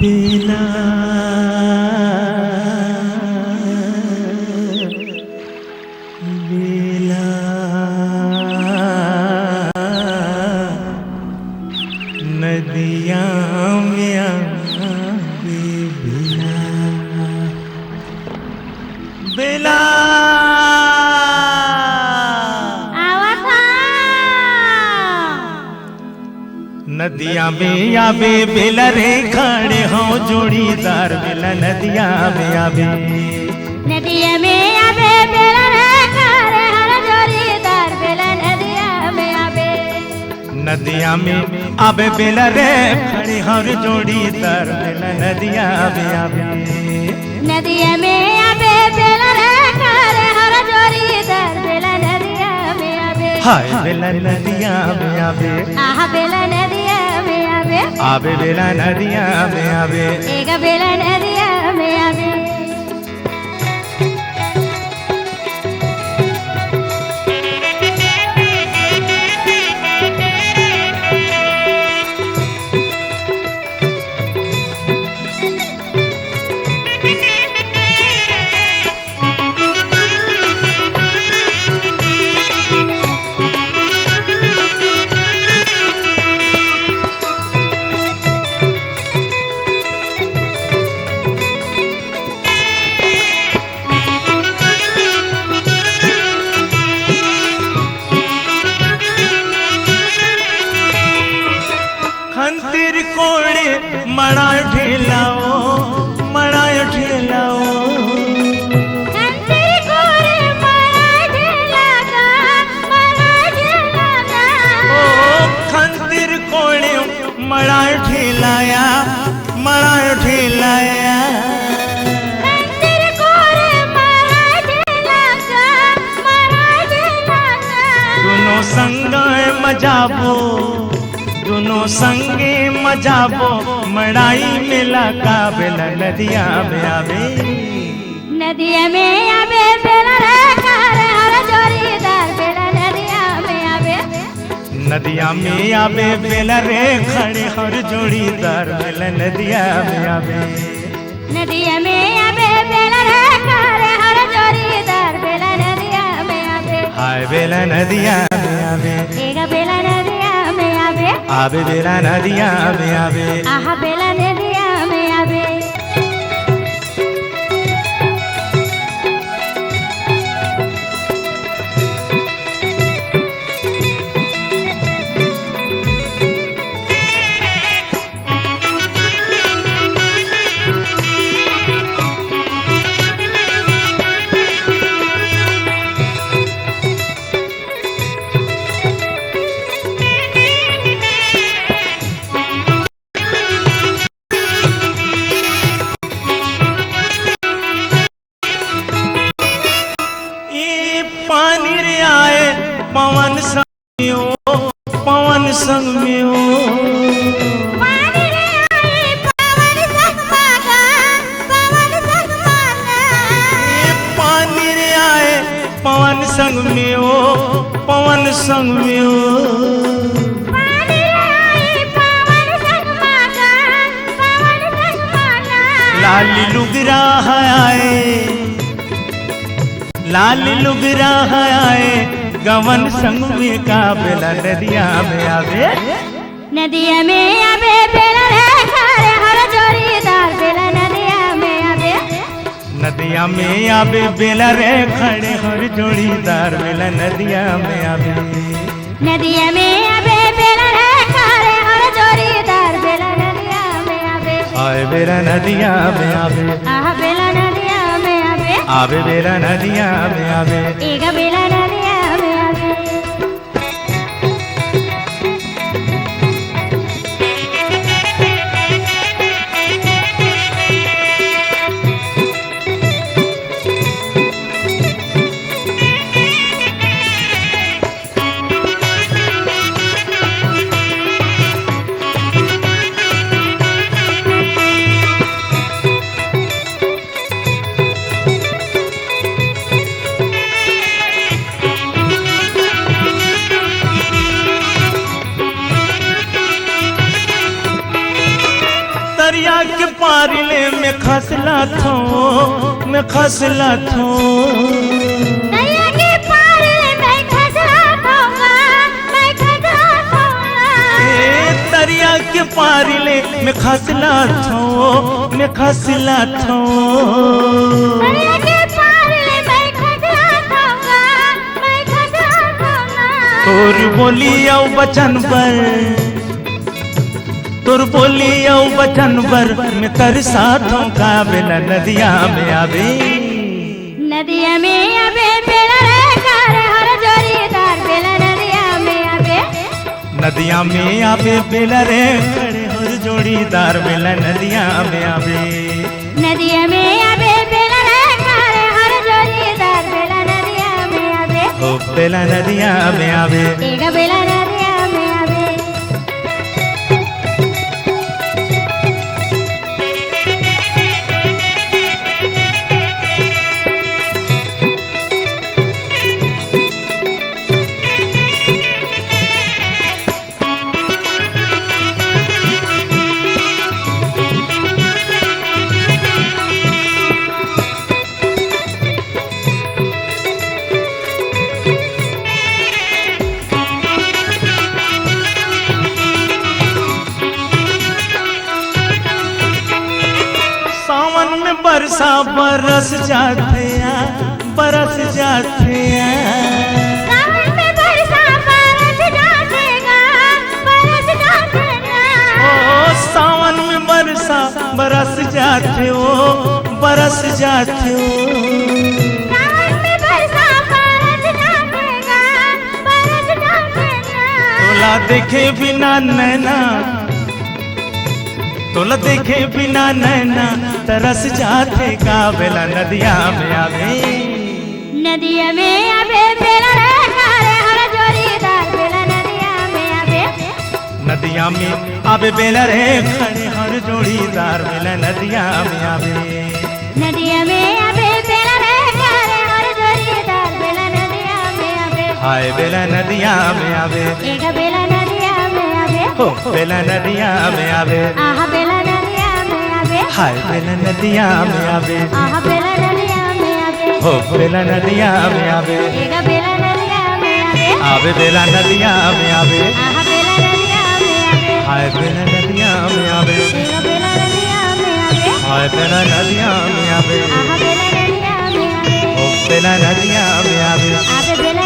बेला बेला नदियाँ में आवे बेला बेला नदिया में आवे बेला रे खड़े हो जोड़ीदार बेला नदिया में आवे नदिया में आवे बेला रे खड़े हर जोड़ीदार बेला नदिया में आवे नदिया में आवे बेला रे खड़े हर जोड़ीदार बेला नदिया में आवे नदिया में आवे बेला रे खड़े हर जोड़ीदार बेला नदिया में आवे हाय बेला नदिया में आवे आहा बेला नदिया में आवे आवे बेला नदिया में आवे एक बेला नदिया में आवे खंतीर कोड़े मड़ा ठेलाओ मड़ा ठेलाओ खंतीर कोड़े मड़ा ठेलागा मड़ा ठेलागा ओ खंतीर कोड़े मड़ा ठेलाया मड़ा ठेलाया खंतीर कोड़े मड़ा ठेलागा मड़ा ठेलागा दोनों संग मजाबो दोनों संगे मजाबो मड़ाई मिला का बेला नदिया में आवे नदिया में आवे बेला रे खड़े हर जोड़ीदार बेला नदिया में आवे नदिया में आवे बेला रे खड़े हर जोड़ीदार बेला नदिया में आवे नदिया में आवे बेला रे खड़े हर जोड़ीदार बेला नदिया में आवे हाय बेला नदिया में आवे एक बेला नदिया में आवे आवे बेला नदिया में आवे आहा बेला नदिया में आवे पानी रे आए पवन संग में ओ पवन संग में ओ पानी रे आए पवन संग मागा पवन संग मागा पानी रे आए पवन संग में ओ पवन संग में ओ पानी रे आए पवन संग मागा पवन संग मागा लाली लुगरा आए लाल लुगरा आए गवन संग में का बेला नदिया में आवे नदिया में आवे बेला रे खड़े हर जोड़ीदार बेला नदिया में आवे नदिया में आवे बेला रे खड़े हर जोड़ीदार बेला नदिया में आवे नदिया में आवे बेला रे खड़े हर जोड़ीदार बेला नदिया में आवे आए बेला नदिया में आवे आहा बेला नदिया में आवे आवे बेला नदिया में आवे एक बेला नदिया में आवे के पारिले में खसला थो मैं खसला थो दरिया के पार मैं खसरा दूंगा मैं खसरा दूंगा दरिया के पारिले में खसला थो मैं खसला थो दरिया के पार मैं खसरा दूंगा मैं खसरा दूंगा तोर बोली औ बचन पर तोर बोली औ बचन पर मैं तरसा थो का बेला नदिया में आवे नदिया में आवे बेला रे कर हर जोरीदार बेला नदिया में आवे नदिया में आवे बेला रे खड़े हर जोड़ीदार बेला नदिया में आवे नदिया में आवे बेला रे कर हर जोरीदार बेला नदिया में आवे ओ बेला नदिया में आवे एक बेला नदिया में आवे सावन में बरसा बरस जाते हैं बरस जाते हैं सावन में बरसा बरस जातेगा बरस जातेगा ओ सावन में बरसा बरस जाते हो बरस जाते हो सावन में बरसा बरस जातेगा बरस जातेगा तोला देखे बिना नैना तोला देखे बिना नैना तरस जाते का बेला नदिया में आवे नदिया में आवे बेला रे करे हर जोरीदार बेला नदिया में आवे नदिया में आवे बेला रे खड़े हर जोड़ीदार बेला नदिया में आवे नदिया में आवे बेला रे करे हर जोरीदार बेला नदिया में आवे हाय बेला नदिया में आवे एक बेला नदिया में आवे हो बेला नदिया में आवे आहा बेला नदिया में आवे हाय बेला नदिया में आवे आहा बेला नदिया में आवे हो बेला नदिया में आवे एक बेला नदिया में आवे आवे बेला नदिया में आवे आहा बेला नदिया में आवे हाय बेला नदिया में आवे एक बेला नदिया में आवे हाय बेला नदिया में आवे आहा बेला नदिया में आवे हो बेला नदिया में आवे आवे बेला